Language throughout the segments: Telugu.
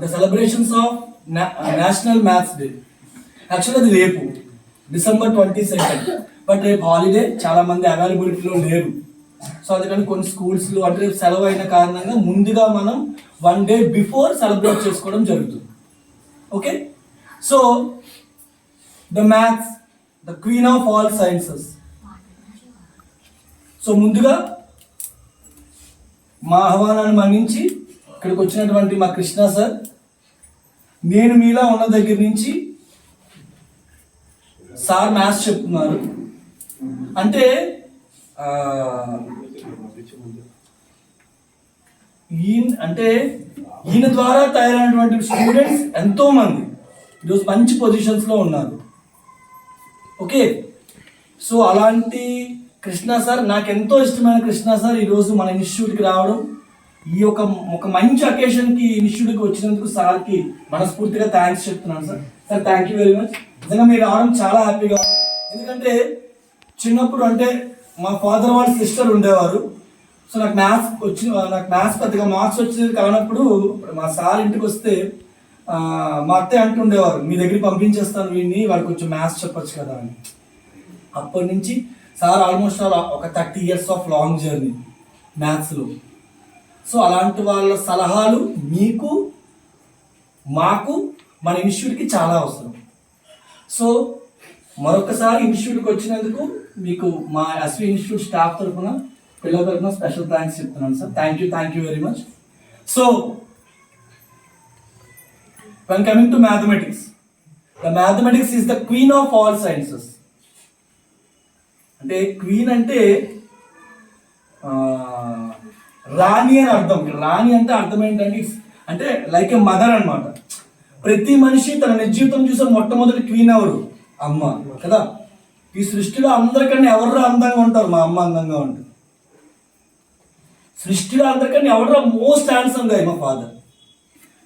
The celebrations of national maths day. Actually అది రేపు December 22nd, బట్ రేపు హాలిడే, చాలా మంది అవైలబిలిటీలో లేరు. సో అందుకని కొన్ని స్కూల్స్లో అంటే రేపు సెలవు అయిన కారణంగా ముందుగా మనం 1 day బిఫోర్ సెలబ్రేట్ చేసుకోవడం జరుగుతుంది. Okay, so the maths, the queen of all sciences. So ముందుగా మా ఆహ్వానాన్ని మన్నించి ఇక్కడికి వచ్చినటువంటి మా కృష్ణ సార్, నేను మీలా ఉన్న దగ్గర నుంచి సార్ మ్యాథ్స్ చెప్తున్నారు అంటే ఈయన ద్వారా తయారైనటువంటి స్టూడెంట్స్ ఎంతో మంది ఈరోజు మంచి పొజిషన్స్లో ఉన్నారు. ఓకే, సో అలాంటి కృష్ణ సార్, నాకు ఎంతో ఇష్టమైన కృష్ణ సార్ ఈరోజు మన ఇన్స్టిట్యూట్కి రావడం, ఈ ఒక మంచి అకేషన్కి ఇన్స్టిట్యూట్కి వచ్చినందుకు సార్కి మనస్ఫూర్తిగా థ్యాంక్స్ చెప్తున్నాను sir. Sir thank you very much. నిజంగా మీరు రావడం చాలా హ్యాపీగా ఉంది. ఎందుకంటే చిన్నప్పుడు అంటే మా ఫాదర్ వాళ్ళ సిస్టర్ ఉండేవారు. సో నాకు మ్యాథ్స్ పెద్దగా మార్క్స్ వచ్చేది కానప్పుడు మా సార్ ఇంటికి వస్తే మా అత్తయ్య అంటుండేవారు, మీ దగ్గరికి పంపించేస్తాను వీడిని, వాడికి కొంచెం మ్యాథ్స్ చెప్పొచ్చు కదా అని. అప్పటి నుంచి సార్ ఆల్మోస్ట్ ఒక 30 years ఆఫ్ లాంగ్ జర్నీ మ్యాథ్స్లో. సో అలాంటి వాళ్ళ సలహాలు మీకు, మాకు, మన ఇన్స్టిట్యూట్కి చాలా అవసరం. సో మరొకసారి ఇన్స్టిట్యూట్కి వచ్చినందుకు మీకు మా ఎస్వి ఇన్స్టిట్యూట్ స్టాఫ్ తరఫున, పిల్లల తరఫున స్పెషల్ థ్యాంక్స్ చెప్తున్నాను sir. Thank you very much. So when coming to mathematics, the mathematics is the queen of all sciences. అంటే క్వీన్ అంటే రాణి అని అర్థం. రాణి అంటే అర్థం ఏంటంటే అంటే లైక్ ఏ మదర్ అనమాట. ప్రతి మనిషి తన నిజ జీవితం చూసే మొట్టమొదటి క్వీన్ ఎవరు? అమ్మ కదా. ఈ సృష్టిలో అందరికన్నా ఎవరు అందంగా ఉంటారు? మా అమ్మ అందంగా ఉంటుంది. సృష్టిలో అందరికన్నా ఎవరు మోస్ట్ హ్యాండ్సమ్ గాయ్? మా ఫాదర్.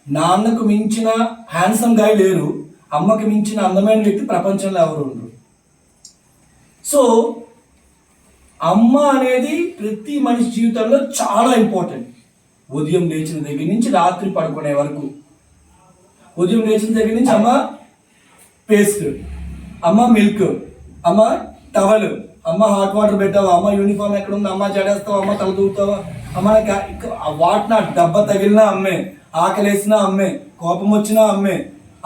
నాన్నకు మించిన హ్యాండ్సమ్ గాయ్ లేరు, అమ్మకి మించిన అందమైన వ్యక్తి ప్రపంచంలో ఎవరు ఉండరు. సో అమ్మ అనేది ప్రతి మనిషి జీవితంలో చాలా ఇంపార్టెంట్. ఉదయం లేచిన దగ్గర నుంచి రాత్రి పడుకునే వరకు. ఉదయం లేచిన దగ్గర నుంచి అమ్మ పేస్ట్, అమ్మ మిల్క్, అమ్మ టవల్, అమ్మ హాట్ వాటర్ పెట్టావా, అమ్మ యూనిఫామ్ ఎక్కడ ఉంది, అమ్మ జడేస్తావా, అమ్మ తల దూకుతావా, అమ్మ వాటిన డబ్బా తగిలినా అమ్మే, ఆకలేసినా అమ్మే, కోపం వచ్చినా అమ్మే,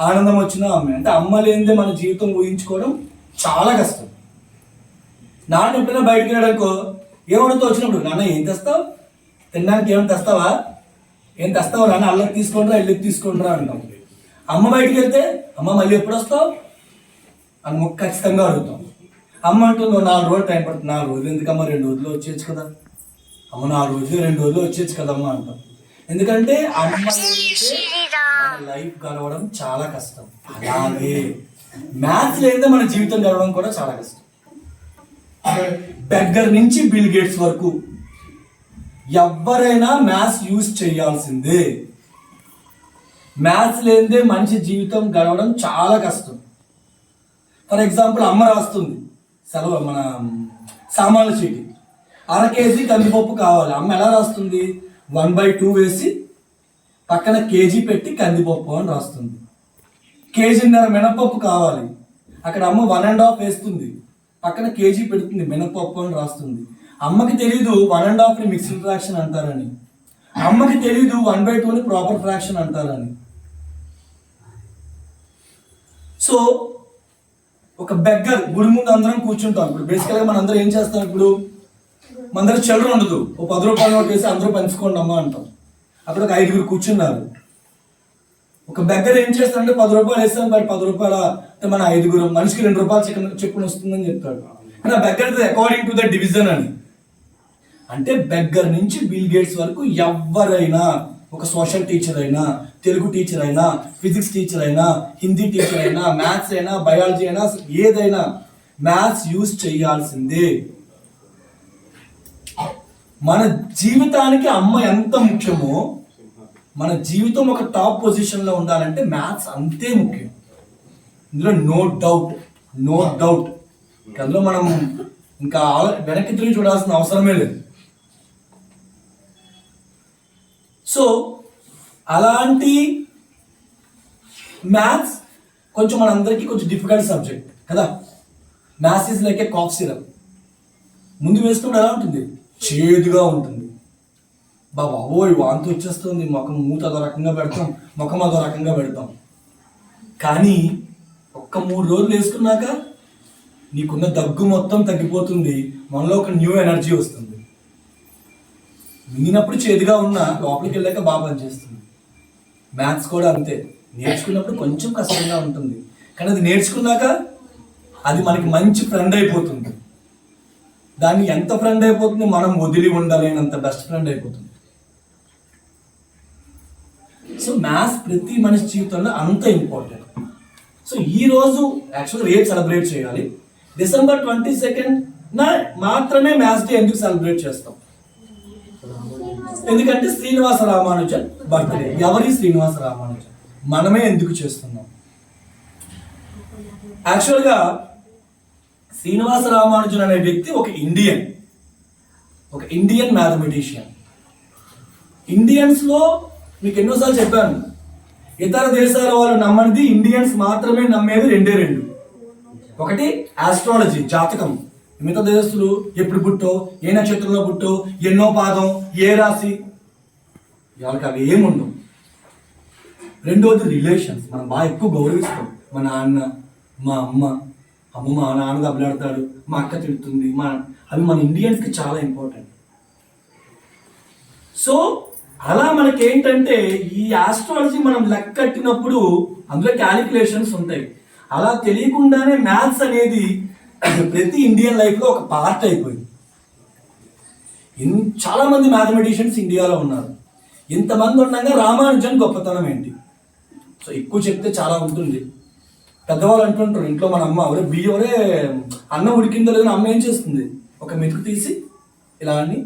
ఆనందం వచ్చినా అమ్మే. అంటే అమ్మ లేనిదే మన జీవితం ఊహించుకోవడం చాలా కష్టం. నాన్న ఎప్పుడైనా బయటకు వెళ్ళాడనుకో, ఏమడుతో వచ్చినప్పుడు, నాన్న ఏం తెస్తావు, తినడానికి ఏమైనా తెస్తావా, ఏం తెస్తావా నాన్న, అల్లకి తీసుకుంటారా ఇళ్ళకి తీసుకుంటారా అంటాం. అమ్మ బయటికి వెళ్తే, అమ్మ మళ్ళీ ఎప్పుడు వస్తావు అని మొక్క ఖచ్చితంగా అడుగుతాం. అమ్మ అంటుంది 4 రోజులు టైం పడుతుంది. 4 రోజులు ఎందుకమ్మా, 2 రోజుల్లో వచ్చేయచ్చు కదా. అమ్మ 4 రోజులు 2 రోజుల్లో వచ్చేయచ్చు కదమ్మా అంటాం. ఎందుకంటే అమ్మ లైఫ్ గడవడం చాలా కష్టం. అలాగే మ్యాథ్స్ లేదే మన జీవితం గడవడం కూడా చాలా కష్టం. బెగ్గర్ నుంచి బిల్ గేట్స్ వరకు ఎవరైనా మ్యాథ్స్ యూజ్ చేయాల్సిందే. మ్యాథ్స్ లేనిదే మనిషి జీవితం గడవడం చాలా కష్టం. ఫర్ ఎగ్జాంపుల్, అమ్మ రాస్తుంది సెలవు మన సామాన్ల చీటి, 1/2 kg కందిపప్పు కావాలి. అమ్మ ఎలా రాస్తుంది? 1/2 వేసి పక్కన కేజీ పెట్టి కందిపప్పు అని రాస్తుంది. 1.5 kg మినపప్పు కావాలి, అక్కడ అమ్మ 1.5 వేస్తుంది, పక్కన కేజీ పెడుతుంది, మినపప్పు అని రాస్తుంది. అమ్మకి తెలీదు 1.5ని మిక్స్డ్ ఫ్రాక్షన్ అంటారని, అమ్మకి తెలీదు 1/2ని ప్రాపర్ ఫ్రాక్షన్ అంటారని. సో ఒక బెగ్గర్ గుడి ముందు అందరం కూర్చుంటాం. ఇప్పుడు బేసికల్గా మన అందరం ఏం చేస్తాం? ఇప్పుడు మన దగ్గర చిల్లర ఉండదు, ఓ 10 రూపాయల నోట్ వేసి అందరూ పంచుకోండి అమ్మా అంటాం. అక్కడ ఒక 5 కూర్చున్నారు. ఒక బెగ్గర్ ఏం చేస్తాడంటే 10 రూపాయలు వేస్తాం, మరి 10 రూపాయల అంటే మన 5 మనిషికి 2 రూపాయలు చెప్పుని వస్తుందని చెప్తాడు. కానీ ఆ beggar according to the division అని. అంటే బెగ్గర్ నుంచి బిల్ గేట్స్ వరకు ఎవరైనా, ఒక సోషల్ టీచర్ అయినా, తెలుగు టీచర్ అయినా, ఫిజిక్స్ టీచర్ అయినా, హిందీ టీచర్ అయినా, మ్యాథ్స్ అయినా, బయాలజీ అయినా, ఏదైనా మ్యాథ్స్ యూజ్ చేయాల్సిందే. మన జీవితానికి అమ్మ ఎంత ముఖ్యమో, మన జీవితం ఒక టాప్ పొజిషన్లో ఉండాలంటే మ్యాథ్స్ అంతే ముఖ్యం. ఇందులో నో డౌట్. అందులో మనం ఇంకా వెనక్కి తిరిగి చూడాల్సిన అవసరమే లేదు. సో అలాంటి మ్యాథ్స్ కొంచెం మనందరికీ కొంచెం డిఫికల్ట్ సబ్జెక్ట్ కదా. Maths is like a cough syrup. ముందు వేసుకున్నప్పుడు ఎలా ఉంటుంది? చేదుగా ఉంటుంది. బాబోయ్ వాంతి వచ్చేస్తుంది, మూత అదో రకంగా పెడతాం, ముఖం అదో రకంగా పెడతాం. కానీ ఒక్క 3 రోజులు వేసుకున్నాక నీకున్న దగ్గు మొత్తం తగ్గిపోతుంది, మనలో ఒక న్యూ ఎనర్జీ వస్తుంది. మింగినప్పుడు చేదుగా ఉన్నా లోపలికి వెళ్ళాక బాగా పనిచేస్తుంది. మ్యాథ్స్ కూడా అంతే, నేర్చుకున్నప్పుడు కొంచెం కష్టంగా ఉంటుంది, కానీ అది నేర్చుకున్నాక అది మనకి మంచి ఫ్రెండ్ అయిపోతుంది. దాన్ని ఎంత ఫ్రెండ్ అయిపోతుంది, మనం వదిలి ఉండలేనంత బెస్ట్ ఫ్రెండ్ అయిపోతుంది. సో మ్యాథ్స్ ప్రతి మనిషి జీవితంలో అంత ఇంపార్టెంట్. సో ఈ రోజు యాక్చువల్గా రేపు సెలబ్రేట్ చేయాలి. December 22 మాత్రమే మ్యాథ్స్ డే ఎందుకు సెలబ్రేట్ చేస్తాం? ఎందుకంటే శ్రీనివాస రామానుజన్ బర్త్డే. ఎవరి శ్రీనివాస రామానుజన్? మనమే ఎందుకు చేస్తున్నాం? యాక్చువల్గా శ్రీనివాస రామానుజన్ అనే వ్యక్తి ఒక ఇండియన్ మ్యాథమెటిషియన్. ఇండియన్స్లో మీకు ఎన్నోసార్లు చెప్పాను, ఇతర దేశాల వాళ్ళు నమ్మనిది ఇండియన్స్ మాత్రమే నమ్మేది 2. ఒకటి ఆస్ట్రాలజీ, జాతకం. మిగతా దేశస్తులు ఎప్పుడు పుట్టో, ఏ నక్షత్రంలో పుట్టో, ఎన్నో పాదం, ఏ రాశి, వాళ్ళకి అవి ఏముండవు. రెండోది రిలేషన్స్. మనం బాగా ఎక్కువ గౌరవిస్తాం. మా నాన్న, మా అమ్మ మా నాన్న దెబ్బలాడతాడు, మా అక్క తిడుతుంది, అవి మన ఇండియన్స్కి చాలా ఇంపార్టెంట్. సో అలా మనకి ఏంటంటే ఈ ఆస్ట్రాలజీ మనం లెక్క కట్టినప్పుడు అందులో క్యాలిక్యులేషన్స్ ఉంటాయి. అలా తెలియకుండానే మ్యాథ్స్ అనేది ప్రతి ఇండియన్ లైఫ్లో ఒక పార్ట్ అయిపోయింది. చాలా మంది మ్యాథమెటిషియన్స్ ఇండియాలో ఉన్నారు. ఇంతమంది ఉండగా రామానుజన్ గొప్పతనం ఏంటి? సో ఎక్కువ చెప్తే చాలా ఉంటుంది. పెద్దవాళ్ళు అంటుంటారు ఇంట్లో, మన అమ్మ ఒరే బియ్యరే అన్నం ఉడికిందో లేదో అమ్మ ఏం చేస్తుంది, ఒక మెతుకు తీసి ఇలా అని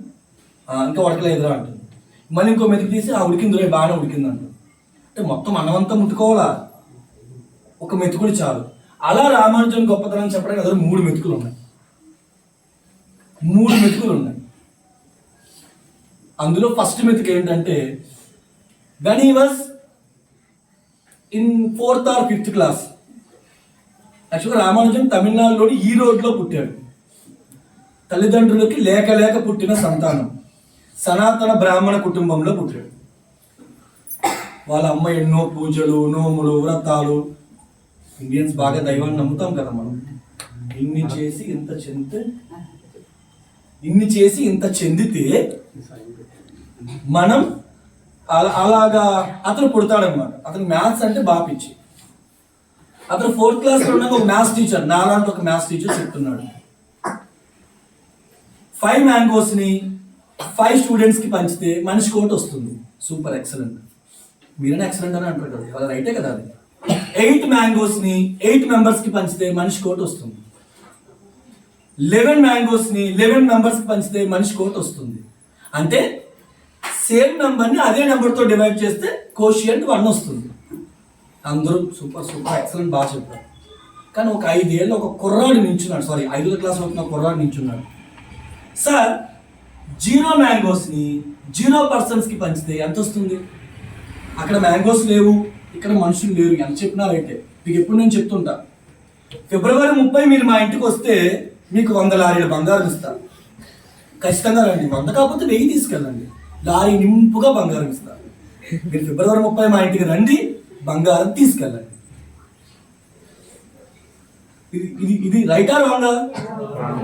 ఇంకా ఉడకలేదురా అంటుంది. మళ్ళీ ఇంకో మెతుకు తీసి ఉడికిందో బాగానే ఉడికింది అంటుంది. అంటే మొత్తం అన్నం అంతా ముట్టుకోవాలా, ఒక మెతుకుడు చాలు. అలా రామానుజన్ గొప్పతనం చెప్పడానికి అదే 3 మెతుకులు ఉన్నాయి. అందులో ఫస్ట్ మెతుకు ఏంటంటే when he was in 4th or 5th class. యాక్చువల్గా రామానుజన్ తమిళనాడులోని ఈ రోడ్లో పుట్టాడు. తల్లిదండ్రులకి లేక పుట్టిన సంతానం. సనాతన బ్రాహ్మణ కుటుంబంలో పుట్టాడు. వాళ్ళ అమ్మ ఎన్నో పూజలు, నోములు, వ్రతాలు. ఇండియన్స్ బాగా దైవాన్ని నమ్ముతాం కదా మనం. ఇన్ని చేసి ఇంత చెందితే మనం అలాగా అతను పుడతాడనమాట. అతను మ్యాథ్స్ అంటే బాగా పిచ్చి. అతను 4th క్లాస్లో ఉన్నాక ఒక మ్యాథ్స్ టీచర్, నాలాంటి ఒక మ్యాథ్స్ టీచర్ చెప్తున్నాడు, 5 మ్యాంగోస్ని 5 స్టూడెంట్స్కి పంచితే మనిషికి ఒకటి వస్తుంది. Super, excellent. మీరైనా ఎక్సలెంట్ అని అంటారు కదా, అది రైటే కదా. అది 8 మ్యాంగోస్ని 8 మెంబర్స్కి పంచితే మనిషికి ఒకటి వస్తుంది. 11 మ్యాంగోస్ని 11 మెంబర్స్కి పంచితే మనిషికి ఒకటి వస్తుంది. అంటే సేమ్ నెంబర్ని అదే నెంబర్తో డివైడ్ చేస్తే కోషియంట్ 1 వస్తుంది. అందరూ సూపర్ ఎక్సలెంట్, బాగా చెప్పారు. కానీ ఒక 5 ఏళ్ళు ఒక కుర్రాడు నించున్నాడు, 5వ క్లాస్ అవుతున్న కుర్రాడు నించున్నాడు. సార్ 0 మ్యాంగోస్ని 0 పర్సన్స్కి పంచితే ఎంత వస్తుంది? అక్కడ మ్యాంగోస్ లేవు, ఇక్కడ మనుషులు లేరు. ఎంత చెప్పినా రైటే. మీకు ఎప్పుడు నేను చెప్తుంటా, February 30 మీరు మా ఇంటికి వస్తే మీకు 100 లారీల బంగారం ఇస్తారు. ఖచ్చితంగా రండి. 100 కాకపోతే 1000 తీసుకెళ్ళండి, లారీ నింపుగా బంగారం ఇస్తారు. మీరు February 30 మా ఇంటికి రండి, బంగారం తీసుకెళ్ళండి. ఇది రైటా రాంగా?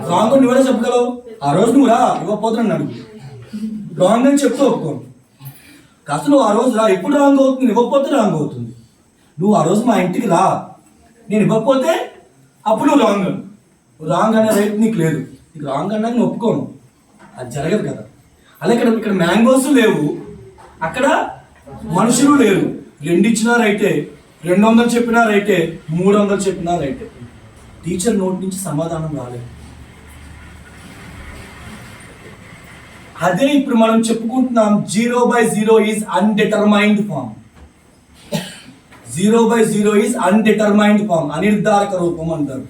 రాంగ్ నువ్వు కూడా చెప్పగలవు. ఆ రోజు నువ్వు రా, ఇవ్వకపోతున్నాను అడుగు. రాంగ్ అని చెప్తూ ఒప్పుకోను. కాస్త నువ్వు ఆ రోజు రా. ఎప్పుడు రాంగ్ అవుతుంది? ఇవ్వకపోతే రాంగ్ అవుతుంది. నువ్వు ఆ రోజు మా ఇంటికి రా, నేను ఇవ్వకపోతే అప్పుడు నువ్వు రాంగ్ అనే రైట్ నీకు లేదు. నీకు రాంగ్ అన్నా నేను ఒప్పుకోను, అది జరగదు కదా. అలా ఇక్కడ మ్యాంగోస్ లేవు, అక్కడ మనుషులు లేరు. 2 ఇచ్చినా రైటే, 200 చెప్పినా రైటే, 300 చెప్పినా రైటే. టీచర్ నోట్ నుంచి సమాధానం రాలేదు. అదే ఇప్పుడు మనం చెప్పుకుంటున్నాం 0/0 ఈజ్ అన్డిటర్మైన్డ్ ఫామ్. 0/0 ఈజ్ అన్డిటర్మైన్డ్ ఫామ్, అనిర్ధారక రూపం అంటారు.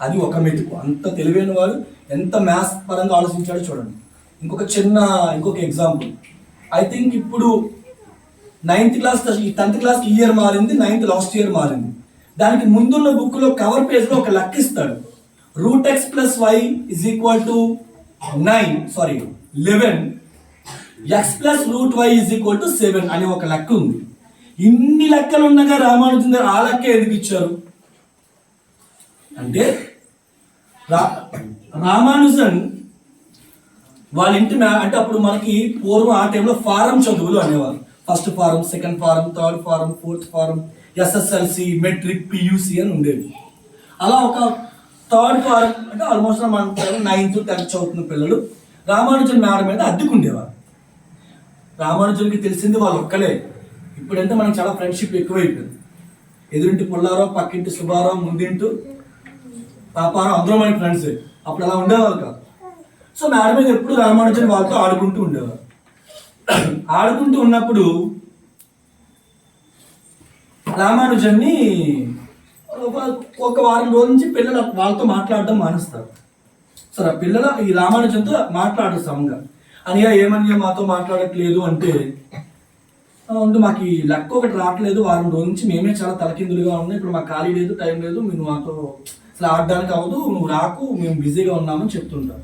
అది ఒక మెతుకు. అంత తెలివైన వాడు ఎంత మ్యాథ్స్ పరంగా ఆలోచించాడో చూడండి. ఇంకొక ఎగ్జాంపుల్. ఐ థింక్ ఇప్పుడు 9th క్లాస్ ఈ 10th క్లాస్ ఇయర్ మారింది, 9th లాస్ట్ ఇయర్ మారింది. దానికి ముందున్న బుక్లో కవర్ పేజ్లో ఒక లెక్క ఇస్తాడు. √x + y = 11 x + √y = 7 అని ఒక లెక్క ఉంది. ఇన్ని లెక్కలు ఉండగా రామానుజన్ గారు ఆ లెక్క ఎందుకు ఇచ్చారు అంటే, రామానుజన్ వాళ్ళ ఇంటి అంటే అప్పుడు మనకి పూర్వం ఆ టైంలో ఫారం చదువులు అనేవారు. First form, second form, third form, fourth form, SSLC, matric, PUC అని ఉండేది. అలా ఒక థర్డ్ ఫారం అంటే ఆల్మోస్ట్ మన 9th 10th చదువుతున్న పిల్లలు రామానుజన్ మేడ మీద అద్దెకుండేవారు. రామానుజన్కి తెలిసింది వాళ్ళు ఒక్కలే. ఇప్పుడంటే మనకు చాలా ఫ్రెండ్షిప్ ఎక్కువైపోయింది. ఎదురింటి పుల్లారావు, పక్కింటి సుబ్బారావు, ముందింటి పాపారావు అందరూ మనకి ఫ్రెండ్స్. అప్పుడు అలా ఉండేవారు కాదు. సో మేడ మీద ఎప్పుడు రామానుజన్ వాళ్ళతో ఆడుకుంటూ ఉండేవారు. ఆడుకుంటూ ఉన్నప్పుడు రామానుజన్ని ఒక వారం రోజుల నుంచి పిల్లలు వాళ్ళతో మాట్లాడడం మానేస్తారు. సరే పిల్లలు ఈ రామానుజన్తో మాట్లాడరు సమంగా. అనియా ఏమనియా మాతో మాట్లాడట్లేదు అంటే, మాకు ఈ లెక్క ఒకటి రావట్లేదు, వారం రోజుల నుంచి మేమే చాలా తలకిందులుగా ఉన్నాయి, ఇప్పుడు మాకు ఖాళీ లేదు, టైం లేదు, మీరు మాతో అసలు ఆడడానికి అవ్వదు, నువ్వు రాకు, మేము బిజీగా ఉన్నామని చెప్తుంటారు.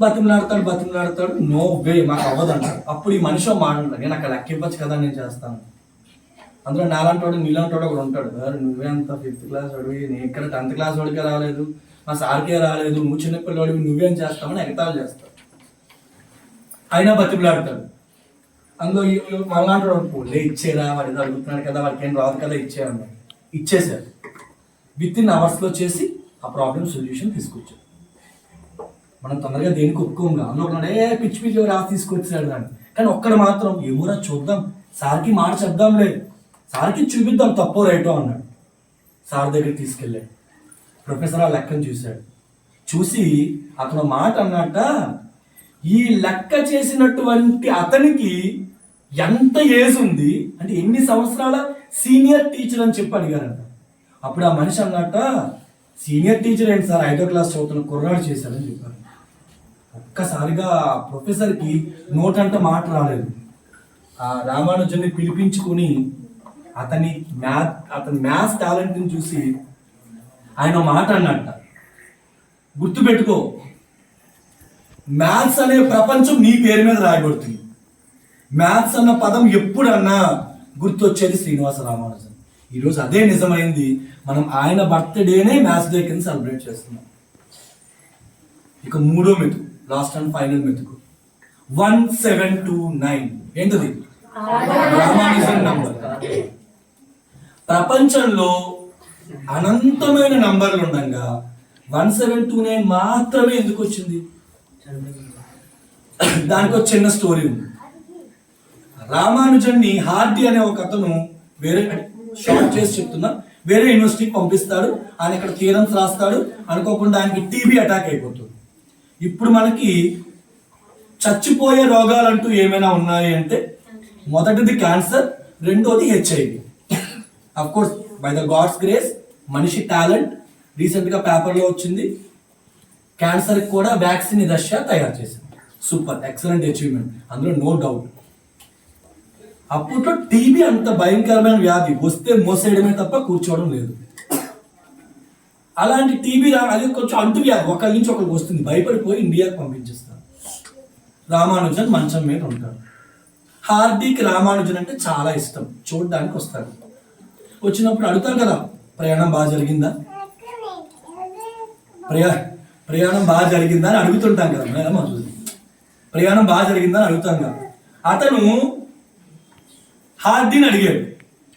బతిమలాడతాడు, నో వే మాకు అవ్వదు అంటాడు. అప్పుడు ఈ మనిషి మాట్లాడతాడు, నేను అక్కడ లెక్క ఇవ్వచ్చు కదా, నేను చేస్తాను. అందులో నాలంటాడు నీళ్ళంటాడు ఒకడు ఉంటాడు, నువ్వే అంత 5th క్లాస్ వాడివి, నేను ఇక్కడ 10th క్లాస్ వాడికే రాలేదు, మా సార్కే రాలేదు, నువ్వు చిన్నపిల్లవాడివి, నువ్వేం చేస్తామని ఎగతాలు చేస్తాడు. అయినా బతిమలాడతాడు. అందులో మళ్ళాంటాడు, ఇచ్చేరా, వాడి అడుగుతున్నాడు కదా, వాడికి ఏం రాదు కదా, ఇచ్చేయన్నా. ఇచ్చేసాడు. విత్ ఇన్ అవర్స్లో చేసి ఆ ప్రాబ్లం సొల్యూషన్ తీసుకొచ్చాడు. మనం తొందరగా దేనికి ఒప్పుకోంగా. అందులో పిచ్చి పిచ్చి రాసి తీసుకొచ్చాడు దాన్ని. కానీ ఒక్కడ మాత్రం ఏమోరా చూద్దాం, సార్కి మాట చెప్దాంలే, సార్కి చూపిద్దాం తప్పో రైటో అన్నాడు. సార్ దగ్గరికి తీసుకెళ్ళాడు. ప్రొఫెసర్ ఆ లెక్కను చూశాడు. చూసి అతను మాట అన్నట్ట, ఈ లెక్క చేసినటువంటి అతనికి ఎంత ఏజ్ ఉంది అంటే ఎన్ని సంవత్సరాల సీనియర్ టీచర్ అని చెప్పి అడిగారంట. అప్పుడు ఆ మనిషి అన్నట్ట, సీనియర్ టీచర్ ఏంటి సార్, 5వ క్లాస్ చదువుతున్న కుర్రాడు చేశారని చెప్పారు. ఒక్కసారిగా ప్రొఫెసర్కి నోటంట మాట రాలేదు. ఆ రామానుజన్ని పిలిపించుకుని అతని మ్యాథ్స్ టాలెంట్ని చూసి ఆయన మాట అన్నట్ట, గుర్తుపెట్టుకో, మ్యాథ్స్ అనే ప్రపంచం నీ పేరు మీద రాయబడుతుంది. మ్యాథ్స్ అన్న పదం ఎప్పుడన్నా గుర్తొచ్చేది శ్రీనివాస రామానుజన్. ఈరోజు అదే నిజమైంది. మనం ఆయన బర్త్డేనే మ్యాథ్స్ డే కింద సెలబ్రేట్ చేస్తున్నాం. ఇక 3వ మెతుకు, లాస్ట్ అండ్ ఫైనల్ మెతుకు, 1729. ఏంటది? రామానుజన్ నంబర్. ప్రపంచంలో అనంతమైన నంబర్లు ఉండగా 1729 మాత్రమే ఎందుకు వచ్చింది? దానికి ఒక చిన్న స్టోరీ ఉంది. రామానుజన్ని హార్డీ అనే ఒక అతను వేరే షార్ట్ చేసి చెప్తున్నా, వేరే యూనివర్సిటీకి పంపిస్తాడు. ఆయన ఇక్కడ థియరమ్స్ రాస్తాడు. అనుకోకుండా ఆయనకి టీబీ అటాక్ అయిపోతుంది. ఇప్పుడు మనకి చచ్చిపోయే రోగాలంటూ ఏమైనా ఉన్నాయి అంటే, మొదటిది క్యాన్సర్, రెండోది HIV. Of course by the God's grace, మనిషి టాలెంట్, రీసెంట్గా పేపర్లో వచ్చింది, క్యాన్సర్కి కూడా వ్యాక్సిన్ రష్యా తయారు చేసింది. సూపర్, ఎక్సలెంట్ అచీవ్మెంట్, అందులో నో డౌట్. అప్పట్లో టీబీ అంత భయంకరమైన వ్యాధి, వస్తే మోసేయడమే తప్ప కూర్చోవడం లేదు. అలాంటి టీబీ అది కొంచెం అంటు వ్యాధి, ఒకరి నుంచి ఒకరికి వస్తుంది, భయపడిపోయి ఇండియాకి పంపించేస్తారు. రామానుజన్ మంచం మీద ఉంటాడు. హార్డీకి రామానుజన్ అంటే చాలా ఇష్టం, చూడడానికి వస్తాడు. వచ్చినప్పుడు అడుగుతారు కదా, ప్రయాణం బాగా జరిగిందా, ప్రయాణం బాగా జరిగిందా అని అడుగుతుంటాం కదా మేడం, ప్రయాణం బాగా జరిగిందా అని అడుగుతాం కదా. అతను హార్డీని అడిగాడు,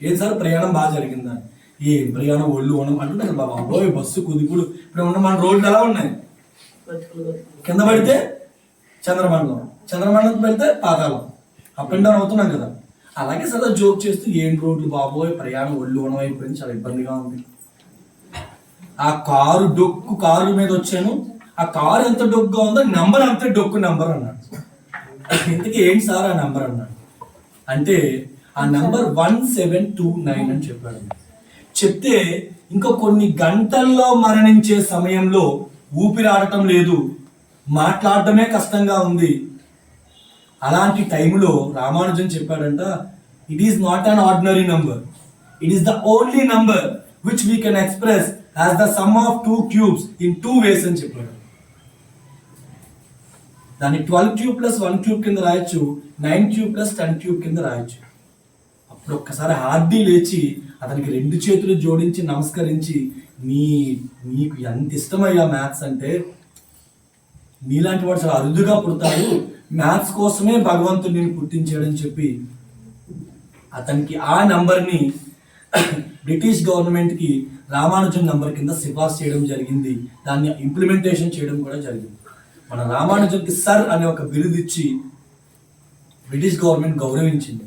ఏం సార్ ప్రయాణం బాగా జరిగిందా? ఏ ప్రయాణం ఒళ్ళు ఉండడం అంటుంటే కదా బాబోయ్, బస్సు కుదుపుడు, ఇప్పుడు ఉన్న మన రోడ్లు ఎలా ఉన్నాయి, కింద పడితే చంద్రమండలం, చంద్రమండలం పెడితే పాతాళం, అప్ అండ్ డౌన్ అవుతున్నాం కదా. అలాగే సదా జోక్ చేస్తూ ఏం రోడ్లు బాబోయ్, ప్రయాణం ఒళ్ళు ఉండడం అయిపోయింది, చాలా ఇబ్బందిగా ఉంది. ఆ కారు డొక్కు, కారు మీద వచ్చాను, ఆ కారు ఎంత డొక్కుగా ఉందో నంబర్ అంతే డొక్కు నంబర్ అన్నాడు. ఇంతకీ ఏంటి సార్ ఆ నంబర్ అన్నాడు. అంటే ఆ నంబర్ 1729 అని చెప్పాడు. చెప్తే ఇంకా కొన్ని గంటల్లో మరణించే సమయంలో ఊపిరి ఆడటం లేదు, మాట్లాడటమే కష్టంగా ఉంది, అలాంటి టైంలో రామానుజన్ చెప్పాడంట, it is not an ordinary number, it is the only number which we can express as the sum of 2 cubes in 2 వేస్ అని చెప్పాడు. దాన్ని 12 క్యూబ్ ప్లస్ 1 క్యూబ్ కింద రాయొచ్చు, 9 క్యూబ్ ప్లస్ 10 క్యూబ్ కింద రాయొచ్చు. అప్పుడు ఒక్కసారి హార్డీ లేచి అతనికి 2 చేతులు జోడించి నమస్కరించి, నీకు ఎంత ఇష్టమయ్యా మ్యాథ్స్ అంటే, నీలాంటి వాడు చాలా అరుదుగా పుడతాడు, మ్యాథ్స్ కోసమే భగవంతుడు నేను పుట్టించాడని చెప్పి అతనికి ఆ నంబర్ని బ్రిటిష్ గవర్నమెంట్కి రామానుజన్ నంబర్ కింద సిఫార్సు చేయడం జరిగింది. దాన్ని ఇంప్లిమెంటేషన్ చేయడం కూడా జరిగింది. మన రామానుజన్కి సర్ అనే ఒక బిరుదు ఇచ్చి బ్రిటిష్ గవర్నమెంట్ గౌరవించింది.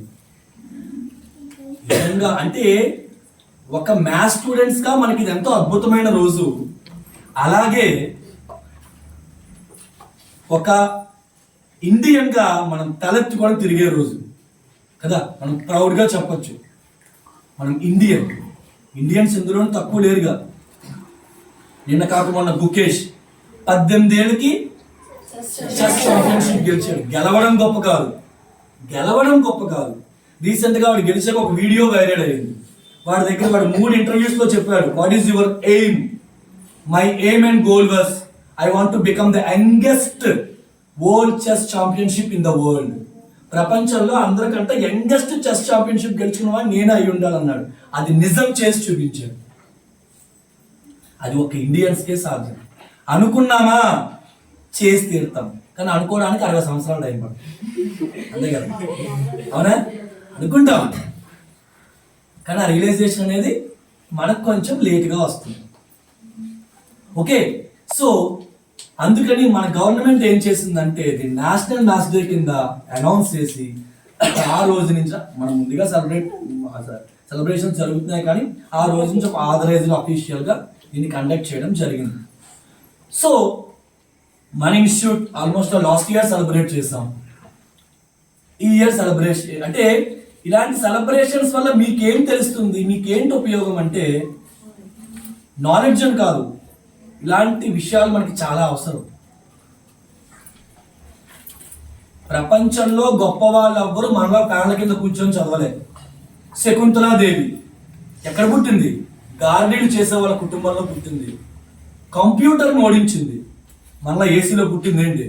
నిజంగా అంటే ఒక మ్యాథ్స్ స్టూడెంట్స్గా మనకి ఇది ఎంతో అద్భుతమైన రోజు. అలాగే ఒక ఇండియన్గా మనం తలెత్తుకొని తిరిగే రోజు కదా. మనం ప్రౌడ్గా చెప్పచ్చు, మనం ఇండియన్స్ ఇందులో తక్కువ లేరుగా. నిన్న కాక మొన్న గుకేష్ 18 ఏళ్ళకి చెస్ ఛాంపియన్షిప్ గెలిచాడు. గెలవడం గొప్ప కాదు. రీసెంట్గా వాడు గెలిచాక ఒక వీడియో వైరల్ అయ్యింది. వాడి దగ్గర వాడు 3 ఇంటర్వ్యూస్లో చెప్పాడు, what is your aim? My aim and goal was I want to become the youngest world chess championship in the world. ప్రపంచంలో అందరికంటే యంగెస్ట్ చెస్ ఛాంపియన్షిప్ గెలుచుకున్న వాడు నేనే అయి ఉండాలన్నాడు. అది నిజం చేసి చూపించాడు. అది ఒక ఇండియన్స్కే సాధ్యం. అనుకున్నామా చేసి తీరుతాం, కానీ అనుకోవడానికి 60 సంవత్సరాలు టైం పడుతుంది. అంతే కదా, అవునా? అనుకుంటాం, కానీ ఆ రియలైజేషన్ అనేది మనకు కొంచెం లేట్గా వస్తుంది. ఓకే, సో అందుకని మన గవర్నమెంట్ ఏం చేసిందంటే ఇది నేషనల్ మ్యాథ్స్ డే కింద అనౌన్స్ చేసి ఆ రోజు నుంచి మనం ముందుగా సెలబ్రేషన్స్ జరుగుతున్నాయి, కానీ ఆ రోజు నుంచి ఒక ఆథరైజ్డ్ అఫీషియల్గా దీన్ని కండక్ట్ చేయడం జరిగింది. సో మన institute almost last year celebrate చేసాం. ఈ ఇయర్ సెలబ్రేషన్ అంటే ఇలాంటి సెలబ్రేషన్స్ వల్ల మీకేం తెలుస్తుంది, మీకేంటి ఉపయోగం అంటే నాలెడ్జ్ అని కాదు, ఇలాంటి విషయాలు మనకి చాలా అవసరం. ప్రపంచంలో గొప్ప వాళ్ళు ఎవ్వరు మనలో ఫ్యాన్ల కింద కూర్చొని చదవలేదు. శకుంతలాదేవి ఎక్కడ పుట్టింది? గార్డెన్ చేసే వాళ్ళ కుటుంబంలో పుట్టింది. కంప్యూటర్ని ఓడించింది. మళ్ళీ ఏసీలో పుట్టింది ఏంటి?